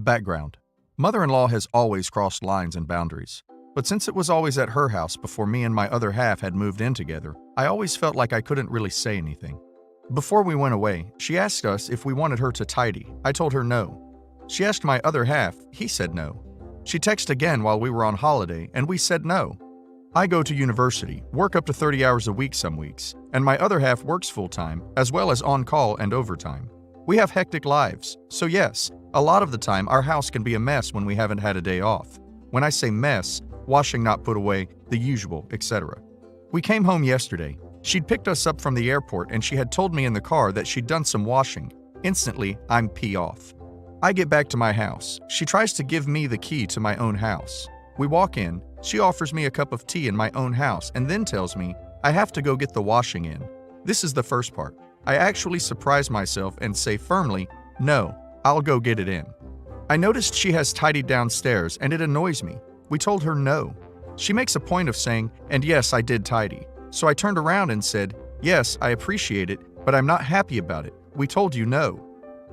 Background. Mother-in-law has always crossed lines and boundaries. But since it was always at her house before me and my other half had moved in together, I always felt like I couldn't really say anything. Before we went away, she asked us if we wanted her to tidy. I told her no. She asked my other half, he said no. She texted again while we were on holiday, and we said no. I go to university, work up to 30 hours a week some weeks, and my other half works full-time, as well as on-call and overtime. We have hectic lives, so yes, a lot of the time our house can be a mess when we haven't had a day off. When I say mess, washing not put away, the usual, etc. We came home yesterday. She'd picked us up from the airport and she had told me in the car that she'd done some washing. Instantly, I'm pee off. I get back to my house. She tries to give me the key to my own house. We walk in, she offers me a cup of tea in my own house and then tells me I have to go get the washing in. This is the first part. I actually surprise myself and say firmly, no, I'll go get it in. I noticed she has tidied downstairs and it annoys me. We told her no. She makes a point of saying, and yes, I did tidy. So I turned around and said, yes, I appreciate it, but I'm not happy about it. We told you no.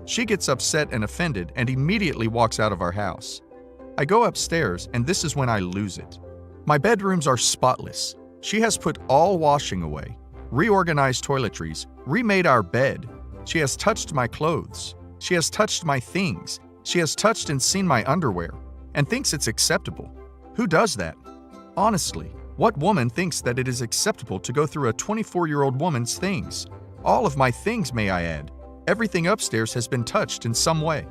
She gets upset and offended and immediately walks out of our house. I go upstairs and this is when I lose it. My bedrooms are spotless. She has put all washing away, reorganized toiletries, remade our bed. She has touched my clothes. She has touched my things. She has touched and seen my underwear and thinks it's acceptable. Who does that? Honestly, what woman thinks that it is acceptable to go through a 24-year-old woman's things? All of my things, may I add. Everything upstairs has been touched in some way.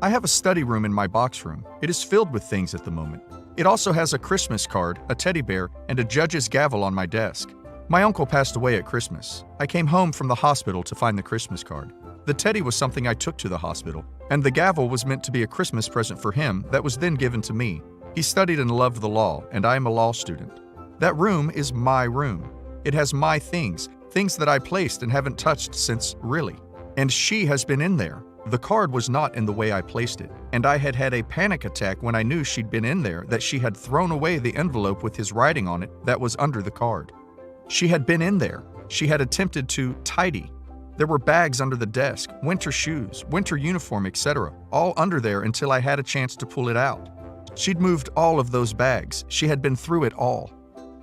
I have a study room in my box room. It is filled with things at the moment. It also has a Christmas card, a teddy bear, and a judge's gavel on my desk. My uncle passed away at Christmas. I came home from the hospital to find the Christmas card. The teddy was something I took to the hospital, and the gavel was meant to be a Christmas present for him that was then given to me. He studied and loved the law, and I am a law student. That room is my room. It has my things that I placed and haven't touched since, really. And she has been in there. The card was not in the way I placed it, and I had had a panic attack when I knew she'd been in there, that she had thrown away the envelope with his writing on it that was under the card. She had been in there. She had attempted to tidy. There were bags under the desk, winter shoes, winter uniform, etc., all under there until I had a chance to pull it out. She'd moved all of those bags. She had been through it all.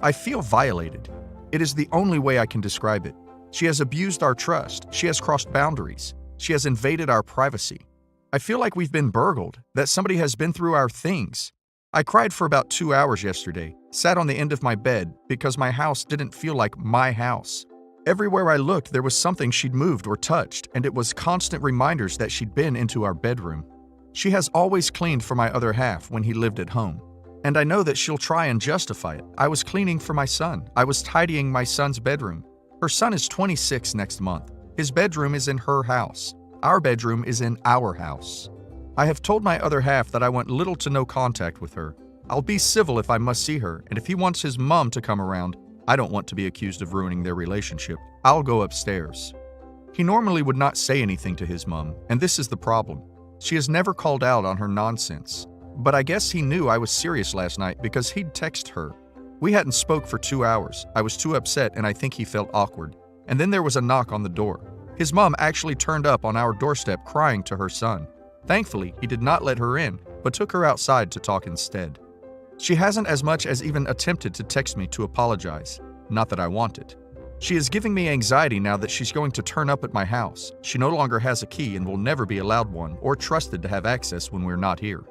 I feel violated. It is the only way I can describe it. She has abused our trust. She has crossed boundaries. She has invaded our privacy. I feel like we've been burgled, that somebody has been through our things. I cried for about 2 hours yesterday, sat on the end of my bed because my house didn't feel like my house. Everywhere I looked, there was something she'd moved or touched, and it was constant reminders that she'd been into our bedroom. She has always cleaned for my other half when he lived at home. And I know that she'll try and justify it. I was cleaning for my son. I was tidying my son's bedroom. Her son is 26 next month. His bedroom is in her house. Our bedroom is in our house. I have told my other half that I want little to no contact with her. I'll be civil if I must see her, and if he wants his mom to come around, I don't want to be accused of ruining their relationship. I'll go upstairs. He normally would not say anything to his mom, and this is the problem. She has never called out on her nonsense. But I guess he knew I was serious last night because he'd text her. We hadn't spoke for 2 hours. I was too upset and I think he felt awkward. And then there was a knock on the door. His mom actually turned up on our doorstep crying to her son. Thankfully, he did not let her in, but took her outside to talk instead. She hasn't as much as even attempted to text me to apologize. Not that I want it. She is giving me anxiety now that she's going to turn up at my house. She no longer has a key and will never be allowed one or trusted to have access when we're not here.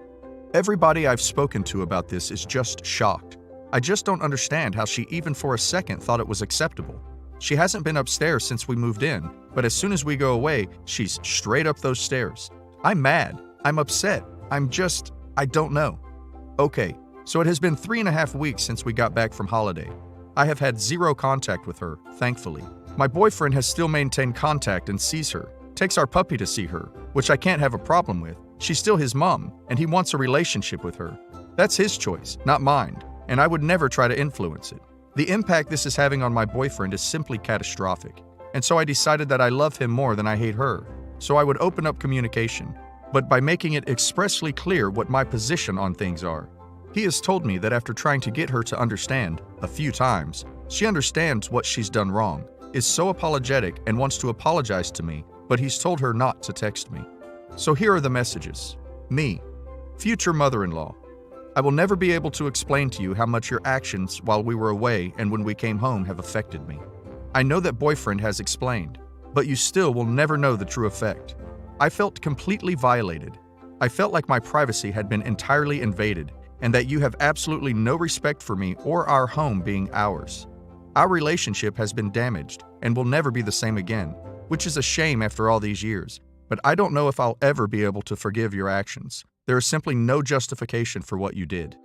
Everybody I've spoken to about this is just shocked. I just don't understand how she even for a second thought it was acceptable. She hasn't been upstairs since we moved in, but as soon as we go away, she's straight up those stairs. I'm mad. I'm upset. I don't know. Okay, so it has been 3.5 weeks since we got back from holiday. I have had zero contact with her, thankfully. My boyfriend has still maintained contact and sees her, takes our puppy to see her, which I can't have a problem with. She's still his mom, and he wants a relationship with her. That's his choice, not mine, and I would never try to influence it. The impact this is having on my boyfriend is simply catastrophic, and so I decided that I love him more than I hate her, so I would open up communication, but by making it expressly clear what my position on things are. He has told me that after trying to get her to understand, a few times, she understands what she's done wrong, is so apologetic and wants to apologize to me, but he's told her not to text me. So here are the messages. Me, Future mother-in-law, I will never be able to explain to you how much your actions while we were away and when we came home have affected me. I know that boyfriend has explained, but you still will never know the true effect. I felt completely violated. I felt like my privacy had been entirely invaded and that you have absolutely no respect for me or our home being ours. Our relationship has been damaged and will never be the same again, which is a shame after all these years, but I don't know if I'll ever be able to forgive your actions. There is simply no justification for what you did.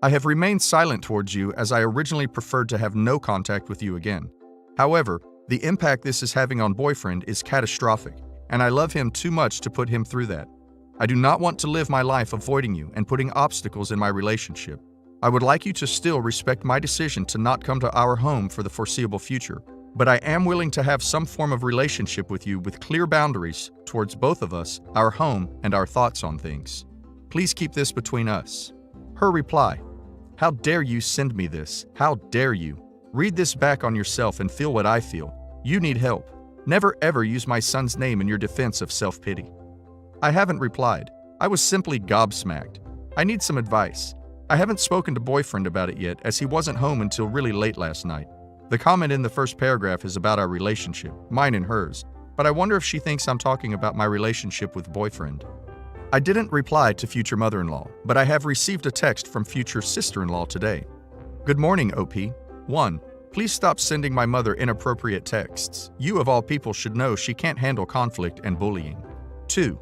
I have remained silent towards you as I originally preferred to have no contact with you again. However, the impact this is having on boyfriend is catastrophic, and I love him too much to put him through that. I do not want to live my life avoiding you and putting obstacles in my relationship. I would like you to still respect my decision to not come to our home for the foreseeable future, but I am willing to have some form of relationship with you with clear boundaries towards both of us, our home, and our thoughts on things. Please keep this between us. Her reply: How dare you send me this? How dare you? Read this back on yourself and feel what I feel. You need help. Never ever use my son's name in your defense of self-pity. I haven't replied. I was simply gobsmacked. I need some advice. I haven't spoken to boyfriend about it yet as he wasn't home until really late last night. The comment in the first paragraph is about our relationship, mine and hers, but I wonder if she thinks I'm talking about my relationship with boyfriend. I didn't reply to future mother-in-law, but I have received a text from future sister-in-law today. Good morning, OP. 1. Please stop sending my mother inappropriate texts. You of all people should know she can't handle conflict and bullying. 2.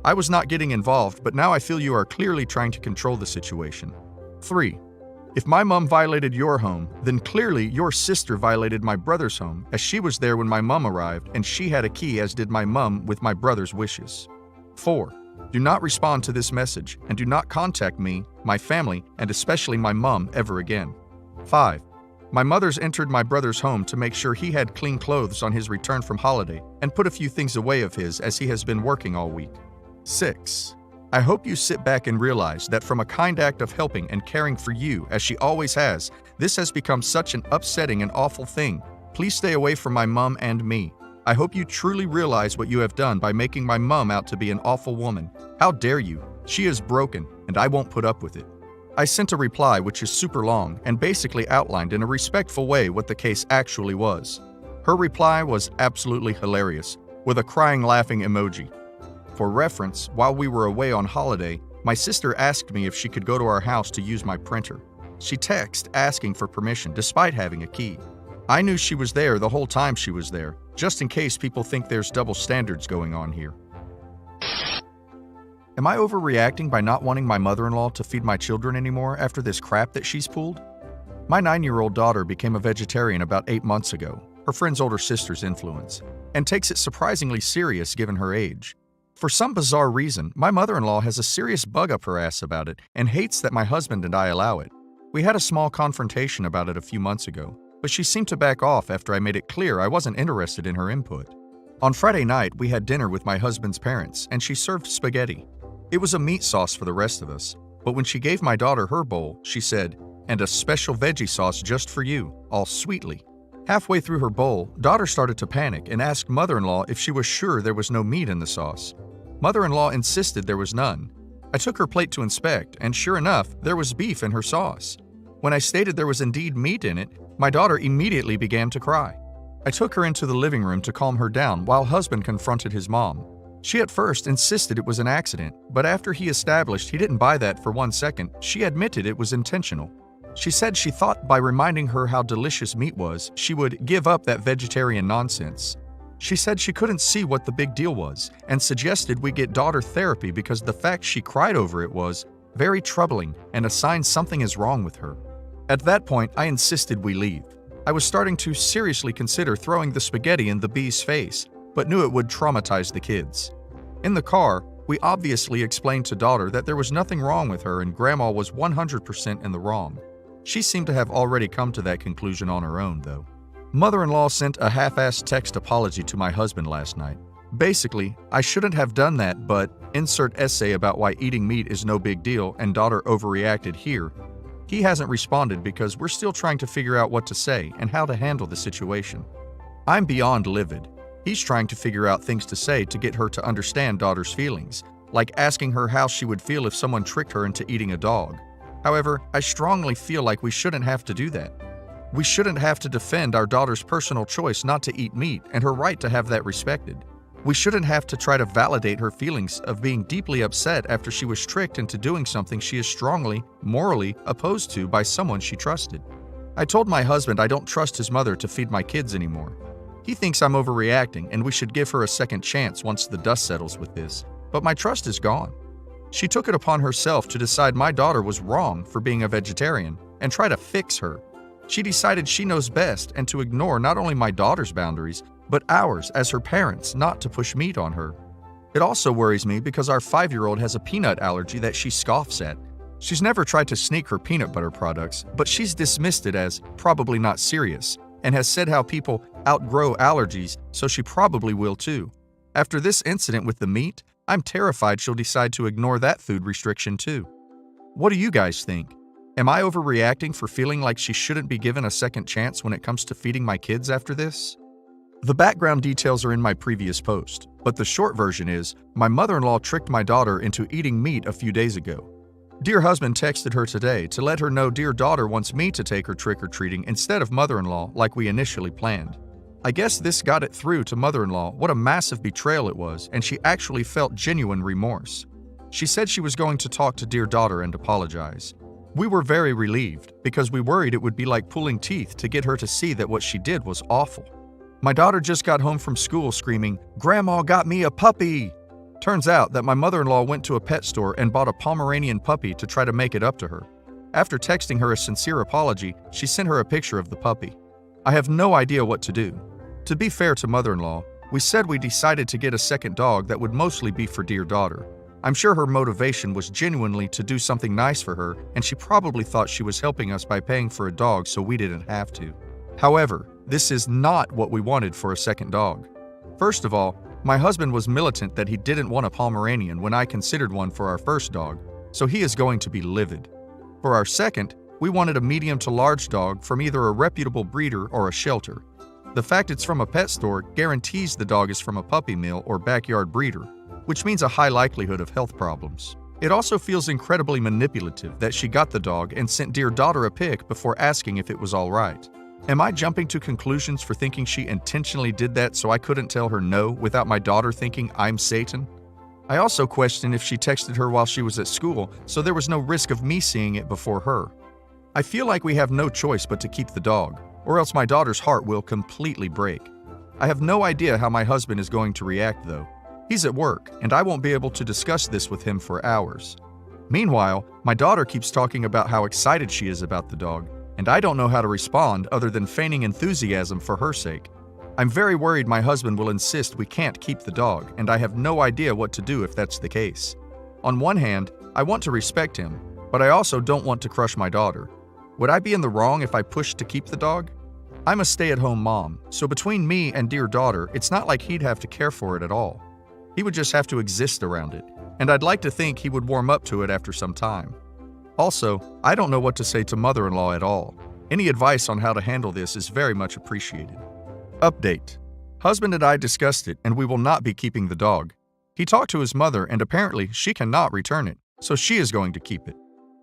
I was not getting involved, but now I feel you are clearly trying to control the situation. 3. If my mom violated your home, then clearly your sister violated my brother's home, as she was there when my mom arrived and she had a key, as did my mom, with my brother's wishes. 4. Do not respond to this message and do not contact me, my family, and especially my mom ever again. 5. My mother's entered my brother's home to make sure he had clean clothes on his return from holiday and put a few things away of his as he has been working all week. 6. I hope you sit back and realize that from a kind act of helping and caring for you, as she always has, this has become such an upsetting and awful thing. Please stay away from my mom and me. I hope you truly realize what you have done by making my mom out to be an awful woman. How dare you? She is broken, and I won't put up with it. I sent a reply which is super long and basically outlined in a respectful way what the case actually was. Her reply was absolutely hilarious, with a crying laughing emoji. For reference, while we were away on holiday, my sister asked me if she could go to our house to use my printer. She texted asking for permission despite having a key. I knew she was there the whole time she was there, just in case people think there's double standards going on here. Am I overreacting by not wanting my mother-in-law to feed my children anymore after this crap that she's pulled? My 9-year-old daughter became a vegetarian about 8 months ago, her friend's older sister's influence, and takes it surprisingly serious given her age. For some bizarre reason, my mother-in-law has a serious bug up her ass about it and hates that my husband and I allow it. We had a small confrontation about it a few months ago, but she seemed to back off after I made it clear I wasn't interested in her input. On Friday night, we had dinner with my husband's parents, and she served spaghetti. It was a meat sauce for the rest of us, but when she gave my daughter her bowl, she said, "And a special veggie sauce just for you," all sweetly. Halfway through her bowl, daughter started to panic and asked mother-in-law if she was sure there was no meat in the sauce. Mother-in-law insisted there was none. I took her plate to inspect, and sure enough, there was beef in her sauce. When I stated there was indeed meat in it, my daughter immediately began to cry. I took her into the living room to calm her down while husband confronted his mom. She at first insisted it was an accident, but after he established he didn't buy that for 1 second, she admitted it was intentional. She said she thought by reminding her how delicious meat was, she would give up that vegetarian nonsense. She said she couldn't see what the big deal was and suggested we get daughter therapy because the fact she cried over it was very troubling and a sign something is wrong with her. At that point, I insisted we leave. I was starting to seriously consider throwing the spaghetti in the bee's face, but knew it would traumatize the kids. In the car, we obviously explained to daughter that there was nothing wrong with her and grandma was 100% in the wrong. She seemed to have already come to that conclusion on her own, though. Mother-in-law sent a half-assed text apology to my husband last night. Basically, I shouldn't have done that, but insert essay about why eating meat is no big deal and daughter overreacted here. He hasn't responded because we're still trying to figure out what to say and how to handle the situation. I'm beyond livid. He's trying to figure out things to say to get her to understand daughter's feelings. like asking her how she would feel if someone tricked her into eating a dog. However, I strongly feel like we shouldn't have to do that. We shouldn't have to defend our daughter's personal choice not to eat meat and her right to have that respected. We shouldn't have to try to validate her feelings of being deeply upset after she was tricked into doing something she is strongly, morally opposed to by someone she trusted. I told my husband I don't trust his mother to feed my kids anymore. He thinks I'm overreacting and we should give her a second chance once the dust settles with this, but my trust is gone. She took it upon herself to decide my daughter was wrong for being a vegetarian and try to fix her. She decided she knows best and to ignore not only my daughter's boundaries, but ours as her parents not to push meat on her. It also worries me because our 5-year-old has a peanut allergy that she scoffs at. She's never tried to sneak her peanut butter products, but she's dismissed it as probably not serious and has said how people outgrow allergies, so she probably will too. After this incident with the meat, I'm terrified she'll decide to ignore that food restriction too. What do you guys think? Am I overreacting for feeling like she shouldn't be given a second chance when it comes to feeding my kids after this? The background details are in my previous post, but the short version is, my mother-in-law tricked my daughter into eating meat a few days ago. Dear husband texted her today to let her know dear daughter wants me to take her trick-or-treating instead of mother-in-law like we initially planned. I guess this got it through to mother-in-law what a massive betrayal it was, and she actually felt genuine remorse. She said she was going to talk to dear daughter and apologize. We were very relieved because we worried it would be like pulling teeth to get her to see that what she did was awful. My daughter just got home from school screaming, "Grandma got me a puppy!" Turns out that my mother-in-law went to a pet store and bought a Pomeranian puppy to try to make it up to her. After texting her a sincere apology, she sent her a picture of the puppy. I have no idea what to do. To be fair to mother-in-law, we said we decided to get a second dog that would mostly be for dear daughter. I'm sure her motivation was genuinely to do something nice for her, and she probably thought she was helping us by paying for a dog so we didn't have to. However, this is not what we wanted for a second dog. First of all, my husband was militant that he didn't want a Pomeranian when I considered one for our first dog, so he is going to be livid. For our second, we wanted a medium to large dog from either a reputable breeder or a shelter. The fact it's from a pet store guarantees the dog is from a puppy mill or backyard breeder, which means a high likelihood of health problems. It also feels incredibly manipulative that she got the dog and sent dear daughter a pic before asking if it was all right. Am I jumping to conclusions for thinking she intentionally did that so I couldn't tell her no without my daughter thinking I'm Satan? I also question if she texted her while she was at school, so there was no risk of me seeing it before her. I feel like we have no choice but to keep the dog, or else my daughter's heart will completely break. I have no idea how my husband is going to react though. He's at work, and I won't be able to discuss this with him for hours. Meanwhile, my daughter keeps talking about how excited she is about the dog, and I don't know how to respond other than feigning enthusiasm for her sake. I'm very worried my husband will insist we can't keep the dog, and I have no idea what to do if that's the case. On one hand, I want to respect him, but I also don't want to crush my daughter. Would I be in the wrong if I pushed to keep the dog? I'm a stay-at-home mom, so between me and dear daughter, it's not like he'd have to care for it at all. He would just have to exist around it, and I'd like to think he would warm up to it after some time. Also, I don't know what to say to mother-in-law at all. Any advice on how to handle this is very much appreciated. Update. Husband and I discussed it, and we will not be keeping the dog. He talked to his mother, and apparently she cannot return it, so she is going to keep it.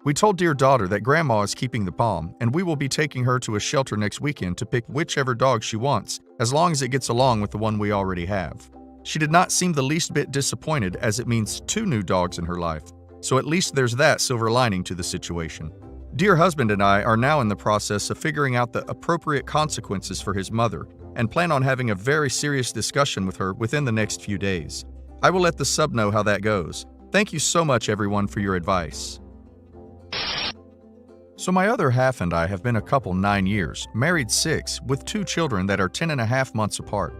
We told dear daughter that grandma is keeping the Pom, and we will be taking her to a shelter next weekend to pick whichever dog she wants, as long as it gets along with the one we already have. She did not seem the least bit disappointed, as it means 2 new dogs in her life, so at least there's that silver lining to the situation. Dear husband and I are now in the process of figuring out the appropriate consequences for his mother and plan on having a very serious discussion with her within the next few days. I will let the sub know how that goes. Thank you so much everyone for your advice. So my other half and I have been a couple 9 years, married 6, with 2 children that are 10.5 months apart.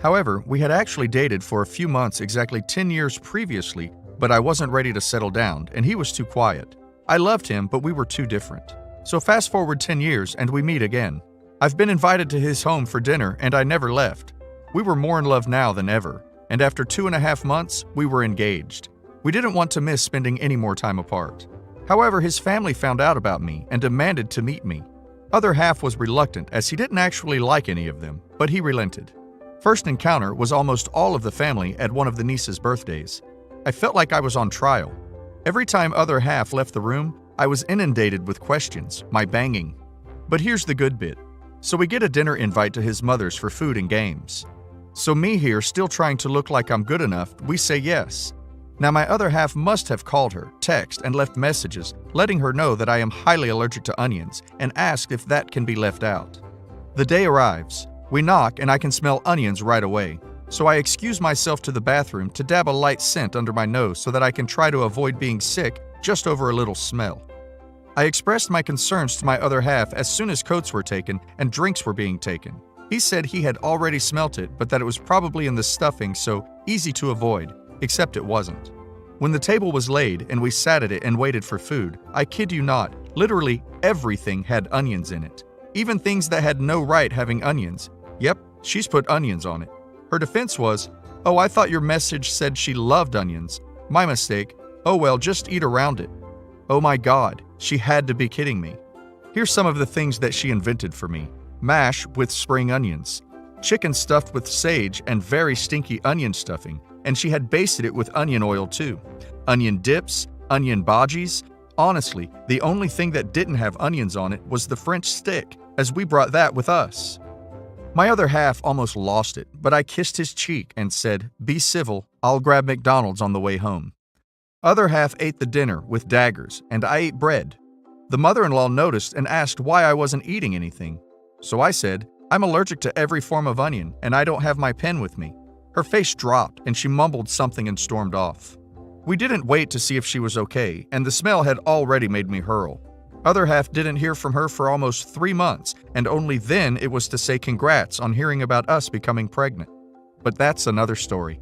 However, we had actually dated for a few months exactly 10 years previously, but I wasn't ready to settle down and he was too quiet. I loved him, but we were too different. So fast forward 10 years and we meet again. I've been invited to his home for dinner and I never left. We were more in love now than ever, and after 2.5 months, we were engaged. We didn't want to miss spending any more time apart. However, his family found out about me and demanded to meet me. Other half was reluctant as he didn't actually like any of them, but he relented. First encounter was almost all of the family at one of the niece's birthdays. I felt like I was on trial. Every time other half left the room, I was inundated with questions, my banging. But here's the good bit. So we get a dinner invite to his mother's for food and games. So me here, still trying to look like I'm good enough, we say yes. Now my other half must have called her, text, and left messages, letting her know that I am highly allergic to onions, and asked if that can be left out. The day arrives. We knock and I can smell onions right away. So I excuse myself to the bathroom to dab a light scent under my nose so that I can try to avoid being sick just over a little smell. I expressed my concerns to my other half as soon as coats were taken and drinks were being taken. He said he had already smelt it, but that it was probably in the stuffing, so easy to avoid, except it wasn't. When the table was laid and we sat at it and waited for food, I kid you not, literally everything had onions in it. Even things that had no right having onions. Yep, she's put onions on it. Her defense was, "Oh, I thought your message said she loved onions. My mistake. Oh well, just eat around it." Oh my God, she had to be kidding me. Here's some of the things that she invented for me. Mash with spring onions, chicken stuffed with sage and very stinky onion stuffing, and she had basted it with onion oil too. Onion dips, onion bhajis. Honestly, the only thing that didn't have onions on it was the French stick, as we brought that with us. My other half almost lost it, but I kissed his cheek and said, "Be civil, I'll grab McDonald's on the way home." Other half ate the dinner with daggers, and I ate bread. The mother-in-law noticed and asked why I wasn't eating anything. So I said, "I'm allergic to every form of onion, and I don't have my pen with me." Her face dropped, and she mumbled something and stormed off. We didn't wait to see if she was okay, and the smell had already made me hurl. Other half didn't hear from her for almost 3 months, and only then it was to say congrats on hearing about us becoming pregnant. But that's another story.